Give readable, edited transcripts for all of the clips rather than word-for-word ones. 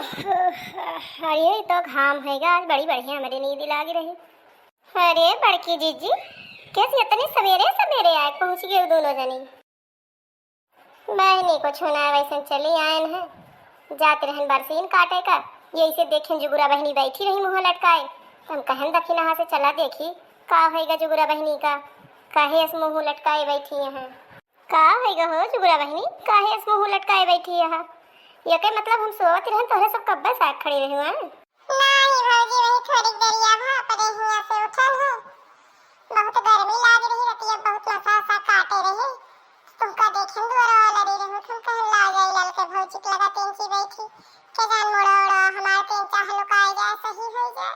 अरे तो घाम हैगा आज बड़ी बढ़िया मेरी नींद लागी रही। अरे बड़की जीजी कैसी इतनी सवेरे सवेरे आए पहुंच गए दोनों जनी। बहनी को छूना वैसे चली आए हैं जाते रहन बरसीन काटे का यही से देखें जुगुरा बहनी बैठी रही मुँह लटकाए। हम कहन दखी नहा से चला देखी का हैगा जुगुरा बहनी का काहे इस मुँह लटकाए बैठी है। का हैगा हो जुगुरा बहनी काहे इस मुँह लटकाए बैठी है। ये के मतलब हम सोवत रहन तोहरे सब कब्बे साथ खड़ी रही हैं। नहीं भौजी वही थोड़ी देरिया भा पर हिया से उठल है। बहुत गर्मी लाग रही रहती है बहुत नसा सा काटे रहे तुमका देखें दुआरा वाला रे रहो तुम कह ला गई लाल के भौजी के लगा तीन सी बैठी के जान मोड़ा ओड़ा हमार तीन चाह लुकाई जाए सही हो जाए।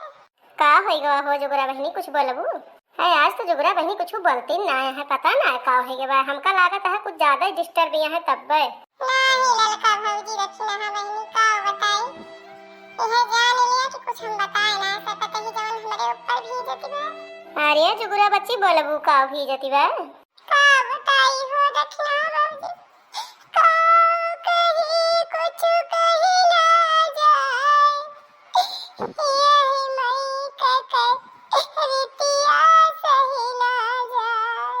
का हैगा हो जुगुरा बहनी कुछ बोलबू है। आज तो जुगुरा बहनी कुछ बोलती ना है पता ना का हैगा हमका लागत है कुछ ज्यादा ही डिस्टर्ब है तब बे नहीं ललका भौजी रखी ना बहनी का बताई यह जान लिया कि कुछ हम बताए ना तो पता ही जवन हमारे ऊपर भी जती बा। अरे जुगुरा बच्ची बोलबू का भी जती बा का बताई हो दक्षिणा भौजी का कहीं कुछ कहीं ना जाए यही मई के रितिया सही ना जाए।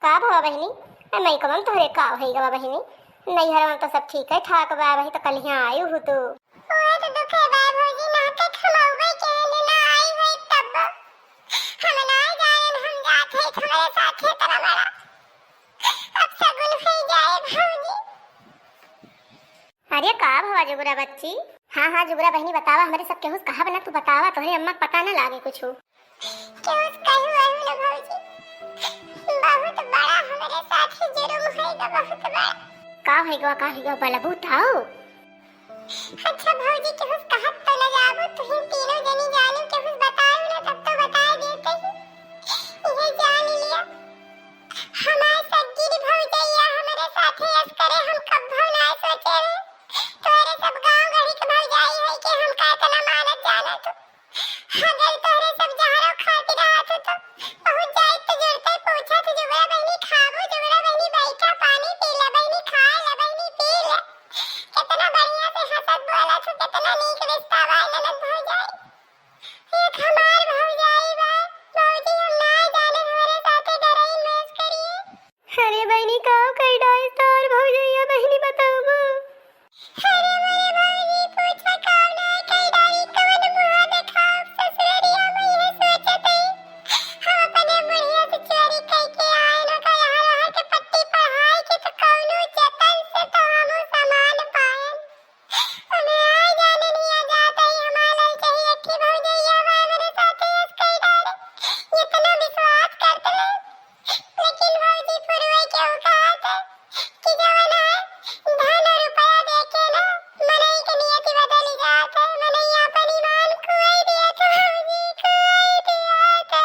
का भवा बहनी मैं कमन तोहरे का हैगा बहनी नहीं हरवन तो सब ठीक है ठाक बा वही तो कल यहाँ आई हूँ तू ओए तो दुखे बा भौजी ना के खमाउबे के ना आई है तब हम ना जाए हम जात है हमारे साथ है तेरा बड़ा अब सगुन हो जाए भौजी। अरे का भवा जुगुरा बच्ची हाँ जुगुरा बहनी बतावा हमारे सब केहू कहा बना तू बतावा तोहरे अम्मा पता ना लागे कुछ क्यों कहू आलू ना भौजी बहुत बड़ा हमारे साथ ही जुर्म है बहुत बड़ा का हैगा बोलबू थाओ। अच्छा भौजी के हुस कहत तो न जाबो तुम तीनों जनी जानू के हुस बताओ ना तब तो बता देते ही ये जान लिया हमारे सज्जी भौजैया हमारे साथे ऐस करे हम कब ना सोचे तोरे सब गांव गढ़ी के भौजाई है कि हम का तना मानत जाना तो अगर तोरे सब जहरो खाती रहा तो पहुंच जाए तो जुड़ते पूछा तो जुगरा बहनी खाबो जुगरा बहनी बैठा पानी पी ले बहनी खा ले बहनी पी ले कितना बढ़िया से हंसत बोला तो कितना नीक रिश्ता बा ननद भौजाई एक हमार भौजाई बा भौजी हम ना जाने हमारे साथे डराई मैच करिए। अरे बहनी का कई डाइस तार भौजैया बहनी बताओ। अरे मेरे भौजी पूछा कौन है कई डाई कवन मुंह दिखाओ ससुरिया में ये सोचते हम अपने बुढ़िया से चोरी करके आए ना का यहाँ के पट्टी पढ़ाई के तो कौनो जतन से तो हम सामान पाए हमें आ जाने नहीं जाता ही हमारा चाहिए कि भौजैया मेरे साथ ऐस कई डाले इतना विश्वास करते लेकिन भौजी पुरवे क्यों कहते कि जवन है धन रुपया देके ना मनई के नियति बदली जाते मनई अपन ईमान खोई दिया तो भौजी खोई दिया था।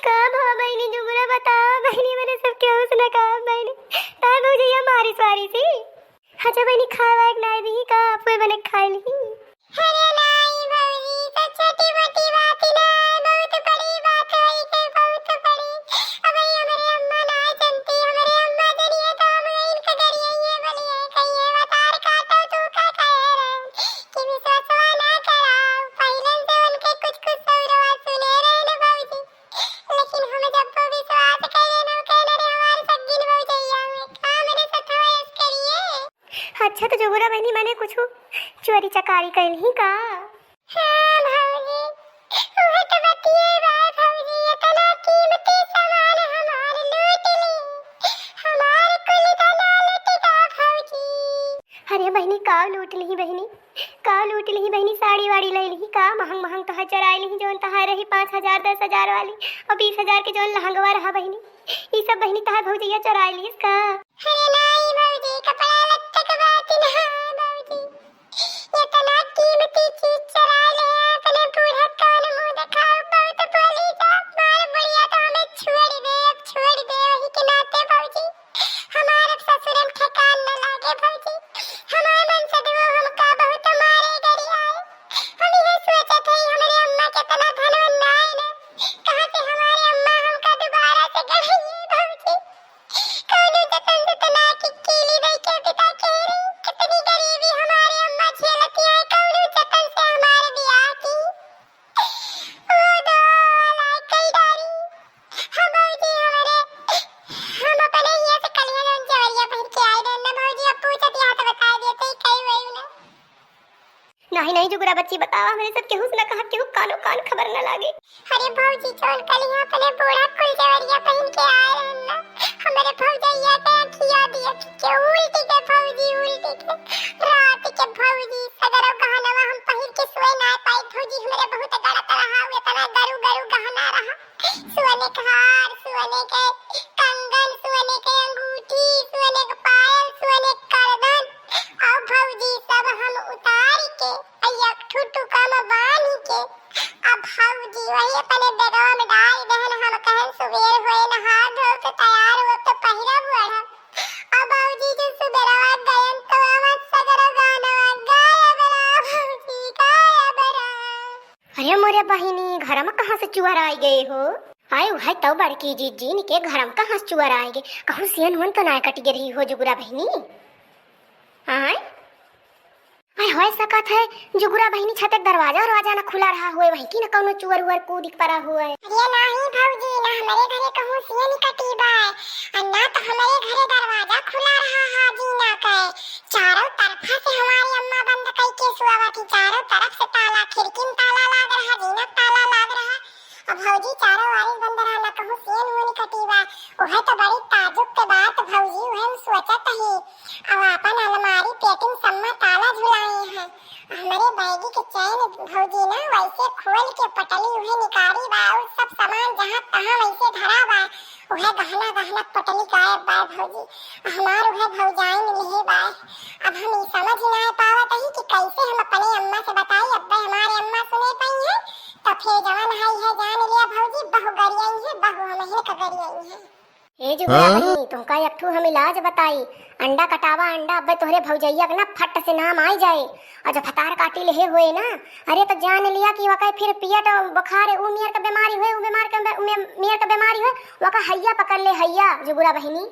का भवा बहनी जुगुरा बताओ बहनी मैंने सब केहू से ना कहा बहनी तार भौजैया मारी सवारी थी। अच्छा बहनी खावा एक नाई दी का आपको बने खा ली। अरे नहीं भौजी तो छोटी मोटी बात ही ना बहुत बड़ी बात है के बहुत बड़ी अब ये हमारे अम्मा ना जानती हमारे अम्मा जरिए तो हम इनके जरिए ये बोलिए कहिए बतार काटो तू का कह रहे कि विश्वास ना कराओ पहले से उनके कुछ सौरवा सुने रहे ना भौजी लेकिन हम जब को विश्वास करे ना कहने रे हमारे सज्जिन भौजैया में का मेरे साथ ऐस करिए। अच्छा तो जुगुरा बहनी मैंने कुछ चोरी चकारी कर ली का। हाँ भौजी वह तो बतिए बात भौजी इतना कीमती सामान हमारे लूट ली हमारे कुल धना लूट का भौजी। अरे बहनी का लूट ली बहनी साड़ी वाड़ी ले ली का महंग तो चराई ली जोन तहा रही 5,000 10,000 वाली और 20,000 के जोन लहंगवा रहा बहनी ये सब बहनी तहा भौजैया चराई ली का। अरे नहीं भौजी कपड़ा लत्ते के बात ना भौजी इतना कीमती चीज चरा ले अपने बूढ़ा कौन मुंह दिखाओ बहुत बोली जा मार बुढ़िया तो हमें छोड़ दे वही के नाते भौजी हमारे ससुरन ठेकान न लागे भौजी हमारे मन से वो हमका बहुत मारे गड़ी आए हम ये सोचे थे हमारे अम्मा कितना धनवान ना है ना कहां से हमारे अम्मा हमका दोबारा से गढ़िए भौजी कौन जतन जतना की नहीं नहीं जुगुरा बच्ची बतावा, हमरे सब केहू से ना कहा, केहू कानो कान खबर न लागे। अरे भौजी चल कल यहाँ अपने बूढ़ा कुल जवरिया पहन के आए रहन ना, हमारे भौजैया के खिया दिया के उल्टी के भौजी उल्टी के रात के भौजी सगरो गहनवा हम पहिर के सोए ना पाई भौजी, हमरे बहुत गड़त रहा हुए तना गरु गरु गहना रहा, सोने के हार, सोने के कंगन, सोने के अंगूठी, सोने के पायल, सोने के करदन और भौजी सब हम उतार के एक ठुटू कम बांध के अब भौजी वही अपने बेगवा में डाल दहन, हम कहन सुबेर होए नहा धो के तैयार हो तो पहिरब वढ़ब। अब भौजी जो सुबेरवा गयन तो आवाज सगरो गानवा गायब रा भौजी गायब रा। अरे मोरे बहिनी घर में कहाँ से चुहर आ गए हो? आए भाई तब बड़की जीजी के घर में कहाँ से चुहर आएंगे? कहूँ सियन हुन तो ना कट गिरी हो जुगुरा बहिनी? आए आए हो सकत है जुगुरा बहिनी छत दरवाजा दरवाजा ना खुला रहा हुए वही की ना कौनो चुहर हुआ कूद पड़ा हुआ है। अरे नहीं भौजी ना हमारे घरे कहूँ सियन कटी बा और ना तो हमारे घरे दरवाजा खुला रहा हाजी ना कहे, चारों तरफा से हमारी अम्मा बंद कई के सुआवा की, चारों तरफ से ताला, खिड़की में ताला लाग रहा, जीना ताला लाग रहा। अब भौजी चारों वारिस बंद रहा ना कहूँ सियन हुन कटी बा, वह तो बड़ी ताजुब के बात भौजी, वह सोचत ही अब अपन अलमारी पेटिंग सम्मा ताला झुलाए हैं, हमारे बैगी के चैन भौजी ना वैसे खोल के पटली उहे निकाली बा और सब सामान जहाँ तहाँ वैसे धरा बा, उहे गहना गहना पटली गायब बा भौजी, हमार उहे भौजाइन नहीं बा। अब हम ये समझ ना पावत ही कि कैसे हम अपने अम्मा से बताई, अब हमारे अम्मा सुने पाई है तो फिर जवान है जान लिया भौजी बहु गरियाई है, बहु हम का गरियाई है। ए जुगुरा बहिनी तुमका एक ठू हम इलाज बताई, अंडा कटावा अंडा अब तोहरे भौजैया के ना फट से नाम आ जाए और जब फतार काटी ले हुए ना, अरे तो जान लिया कि वका फिर पियट बुखार उ मियर का बीमारी हुए, उ बीमार का मियर का बीमारी हुए वका हैया पकड़ ले हैया जुगुरा बहिनी।